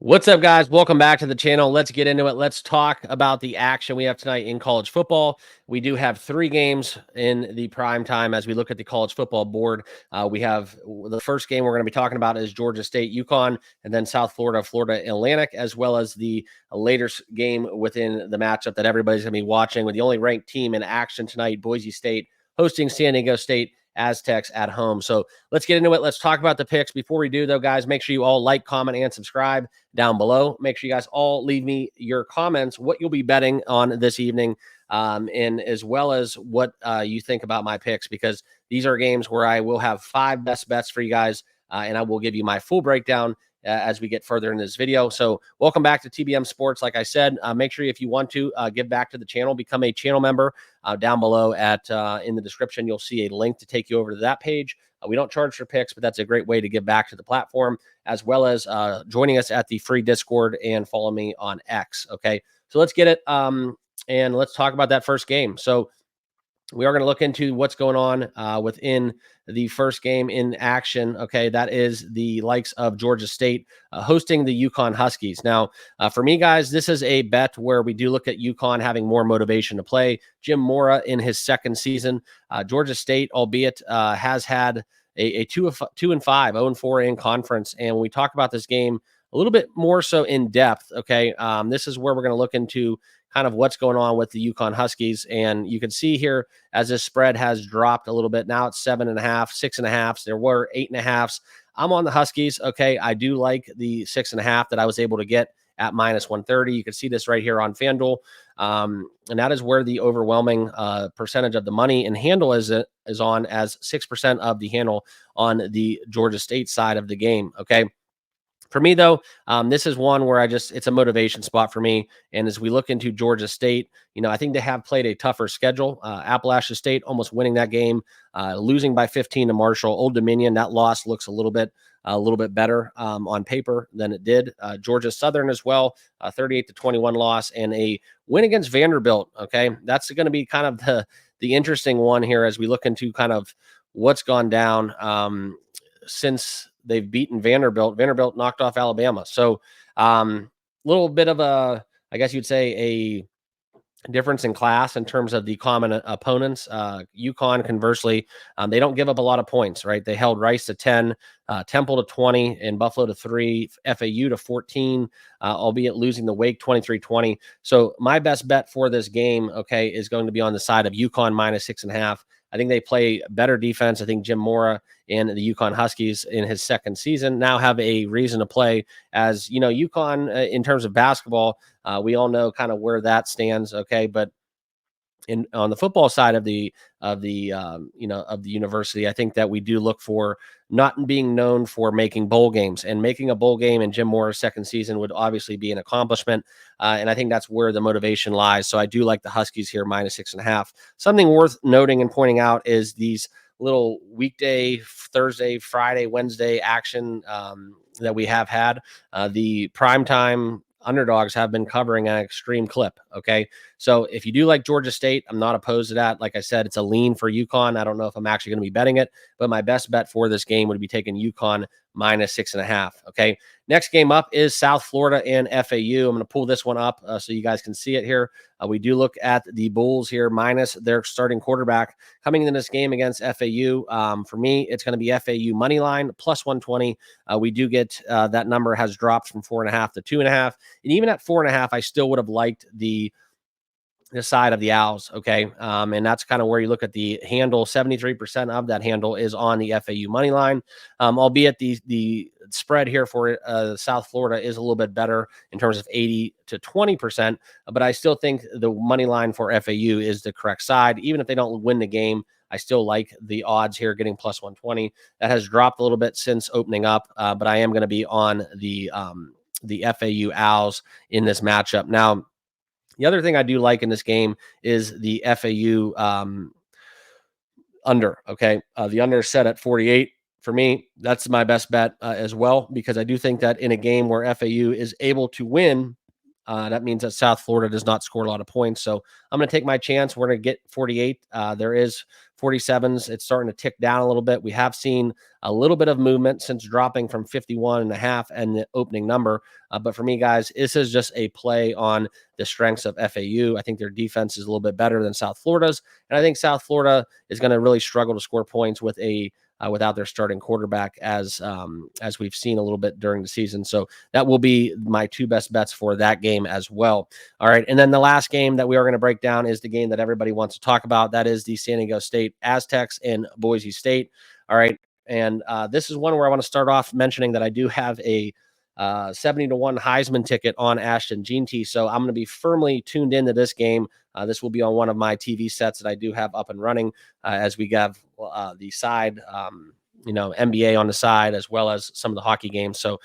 What's up, guys? Welcome back to the channel. Let's get into it. Let's talk about the action we have tonight in college football. We do have 3 games in the prime time as we look at the college football board. We have the first game we're going to be talking about is Georgia State, Yukon, and then South Florida, Florida Atlantic, as well as the later game within the matchup that everybody's going to be watching with the only ranked team in action tonight, Boise State, hosting San Diego State Aztecs at home. So let's get into it. Let's talk about the picks. Before we do, though, guys, make sure you all like, comment, and subscribe down below. Make sure you guys all leave me your comments, what you'll be betting on this evening, and as well as what you think about my picks, because these are games where I will have 5 best bets for you guys, and I will give you my full breakdown as we get further in this video. So welcome back to TBM Sports. Like I said, make sure if you want to give back to the channel, become a channel member. Down below at in the description, you'll see a link to take you over to that page. We don't charge for picks, but that's a great way to give back to the platform, as well as joining us at the free Discord and follow me on X. Okay, so let's get it and let's talk about that first game. So we are going to look into what's going on within the first game in action. Okay, that is the likes of Georgia State hosting the Yukon Huskies. Now, for me, guys, this is a bet where we do look at Yukon having more motivation to play. Jim Mora in his second season. Georgia State, albeit, has had a 2-5, 0-4 in conference. And when we talk about this game a little bit more so in depth, okay, this is where we're going to look into kind of what's going on with the Yukon Huskies. And you can see here as this spread has dropped a little bit. Now it's 7.5, 6.5. There were 8.5s. I'm on the Huskies. Okay. I do like the 6.5 that I was able to get at -130. You can see this right here on FanDuel. And that is where the overwhelming percentage of the money and handle is on, as 6% of the handle on the Georgia State side of the game. Okay. For me, though, this is one where it's a motivation spot for me. And as we look into Georgia State, I think they have played a tougher schedule. Appalachia State almost winning that game, losing by 15 to Marshall. Old Dominion, that loss looks a little bit better on paper than it did. Georgia Southern as well, 38-21 loss, and a win against Vanderbilt. Okay, that's going to be kind of the interesting one here as we look into kind of what's gone down since they've beaten Vanderbilt. Vanderbilt knocked off Alabama. So little bit of I guess you'd say a difference in class in terms of the common opponents. Yukon, conversely, they don't give up a lot of points, right? They held Rice to 10, Temple to 20, and Buffalo to 3, FAU to 14, albeit losing the Wake 23-20. So my best bet for this game, okay, is going to be on the side of Yukon -6.5. I think they play better defense. I think Jim Mora and the Yukon Huskies in his second season now have a reason to play. As Yukon in terms of basketball, we all know kind of where that stands. Okay, but on the football side of the university, I think that we do look for not being known for making bowl games, and making a bowl game in Jim Moore's second season would obviously be an accomplishment. And I think that's where the motivation lies. So I do like the Huskies here -6.5. Something worth noting and pointing out is these little weekday, Thursday, Friday, Wednesday action that we have had. The primetime underdogs have been covering an extreme clip. Okay. So if you do like Georgia State, I'm not opposed to that. Like I said, it's a lean for Yukon. I don't know if I'm actually going to be betting it, but my best bet for this game would be taking Yukon -6.5. Okay. Next game up is South Florida and FAU. I'm going to pull this one up so you guys can see it here. We do look at the Bulls here minus their starting quarterback coming into this game against FAU. For me, it's going to be FAU money line +120. We do get that number has dropped from 4.5 to 2.5. And even at 4.5, I still would have liked the side of the Owls. Okay. And that's kind of where you look at the handle. 73% of that handle is on the FAU money line. Albeit the spread here for South Florida is a little bit better in terms of 80 to 20%. But I still think the money line for FAU is the correct side. Even if they don't win the game, I still like the odds here getting +120. That has dropped a little bit since opening up, but I am going to be on the FAU Owls in this matchup. Now, the other thing I do like in this game is the FAU under. Okay. The under is set at 48. For me, that's my best bet as well, because I do think that in a game where FAU is able to win, That means that South Florida does not score a lot of points. So I'm going to take my chance. We're going to get 48. There is 47s. It's starting to tick down a little bit. We have seen a little bit of movement since dropping from 51.5 and the opening number. But for me, guys, this is just a play on the strengths of FAU. I think their defense is a little bit better than South Florida's. And I think South Florida is going to really struggle to score points with without their starting quarterback, as we've seen a little bit during the season. So that will be my two best bets for that game as well. All right. And then the last game that we are going to break down is the game that everybody wants to talk about. That is the San Diego State Aztecs and Boise State. All right. And this is one where I want to start off mentioning that I do have a 70-1 Heisman ticket on Ashton Jeanty. So I'm going to be firmly tuned into this game. This will be on one of my TV sets that I do have up and running as we have the side, NBA on the side, as well as some of the hockey games. So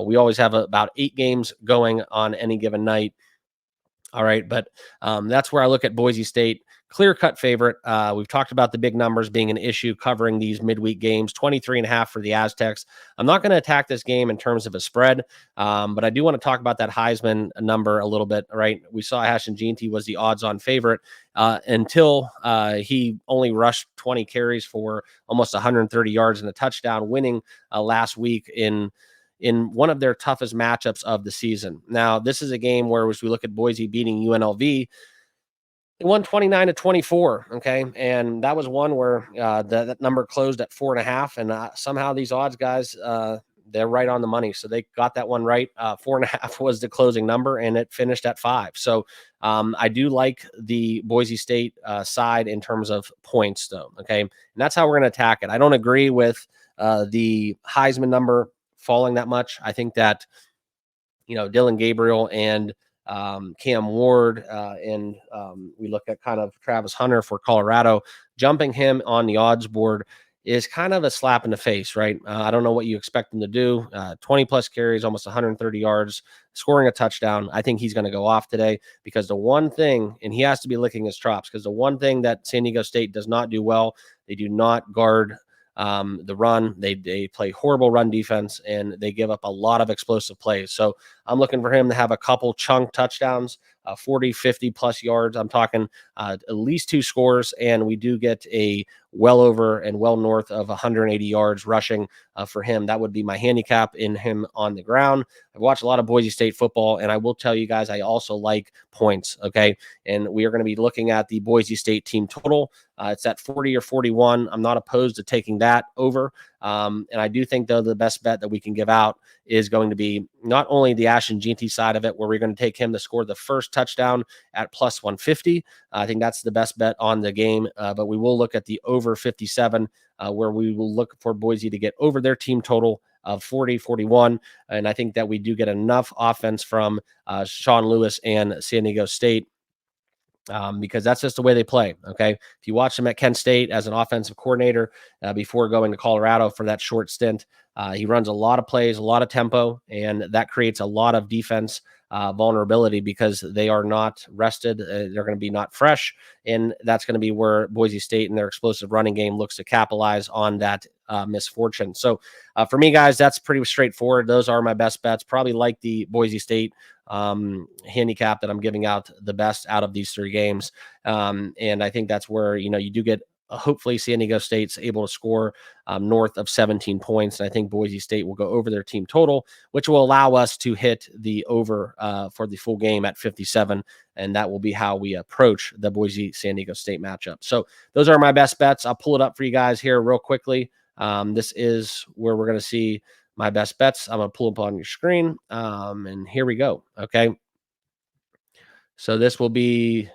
we always have about 8 games going on any given night. All right. But that's where I look at Boise State. Clear-cut favorite. We've talked about the big numbers being an issue covering these midweek games, 23.5 for the Aztecs. I'm not going to attack this game in terms of a spread, but I do want to talk about that Heisman number a little bit, right? We saw Ashton Jeanty was the odds-on favorite until he only rushed 20 carries for almost 130 yards and a touchdown, winning last week in one of their toughest matchups of the season. Now, this is a game where, as we look at Boise beating UNLV, they won 29-24. Okay. And that was one where that number closed at 4.5. And somehow these odds guys, they're right on the money. So they got that one right. 4.5 was the closing number, and it finished at 5. So I do like the Boise State side in terms of points, though. Okay. And that's how we're going to attack it. I don't agree with the Heisman number falling that much. I think that, Dylan Gabriel and Cam Ward and we look at kind of Travis Hunter for Colorado, jumping him on the odds board is kind of a slap in the face, right? I don't know what you expect him to do. 20 plus carries, almost 130 yards, scoring a touchdown. I think he's going to go off today because the one thing, and he has to be licking his chops, because the one thing that San Diego State does not do well, they do not guard the run. They play horrible run defense, and they give up a lot of explosive plays. So I'm looking for him to have a couple chunk touchdowns, 40, 50 plus yards. I'm talking at least 2 scores, and we do get a well over and well north of 180 yards rushing for him. That would be my handicap in him on the ground. I've watched a lot of Boise State football, and I will tell you guys, I also like points. Okay. And we are going to be looking at the Boise State team total. It's at 40 or 41. I'm not opposed to taking that over. And I do think, though, the best bet that we can give out is going to be not only the Ashton Jeanty side of it, where we're going to take him to score the first touchdown at plus 150. I think that's the best bet on the game. But we will look at the over 57, where we will look for Boise to get over their team total of 40, 41. And I think that we do get enough offense from Sean Lewis and San Diego State, because that's just the way they play. Okay. If you watch him at Kent State as an offensive coordinator before going to Colorado for that short stint, he runs a lot of plays, a lot of tempo, and that creates a lot of defense vulnerability because they are not rested. They're going to be not fresh. And that's going to be where Boise State and their explosive running game looks to capitalize on that misfortune. So for me, guys, that's pretty straightforward. Those are my best bets. Probably like the Boise State handicap that I'm giving out the best out of these 3 games. And I think that's where, you do get hopefully San Diego State's able to score north of 17 points. And I think Boise State will go over their team total, which will allow us to hit the over for the full game at 57. And that will be how we approach the Boise San Diego State matchup. So those are my best bets. I'll pull it up for you guys here real quickly. This is where we're going to see my best bets. I'm going to pull up on your screen. And here we go. Okay. So this will be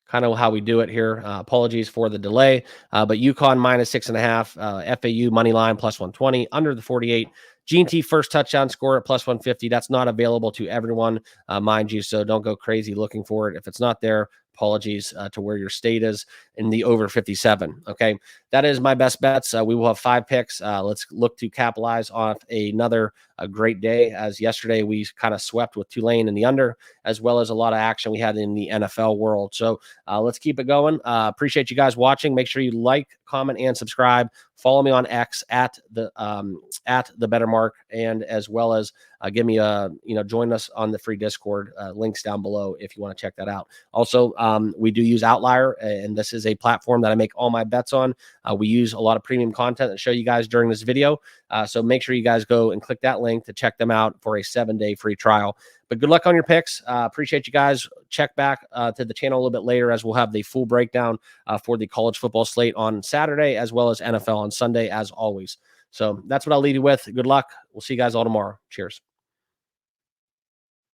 kind of how we do it here. Apologies for the delay, but Yukon minus 6.5, FAU money line plus 120, under the 48. Jeanty first touchdown score at plus 150. That's not available to everyone, mind you. So don't go crazy looking for it. If it's not there, apologies to where your state is in the over 57. Okay. That is my best bets. We will have 5 picks. Let's look to capitalize off another great day. As yesterday, we kind of swept with Tulane in the under, as well as a lot of action we had in the NFL world. So let's keep it going. Appreciate you guys watching. Make sure you like, comment, and subscribe. follow me on X at the Bettor Mark, and as well as give me a join us on the free Discord. Links down below if you want to check that out. Also, we do use Outlier, and this is a platform that I make all my bets on. We use a lot of premium content that show you guys during this video. So make sure you guys go and click that link to check them out for a 7-day free trial. But good luck on your picks. Appreciate you guys. Check back to the channel a little bit later, as we'll have the full breakdown for the college football slate on Saturday, as well as NFL on Sunday, as always. So that's what I'll leave you with. Good luck. We'll see you guys all tomorrow. Cheers.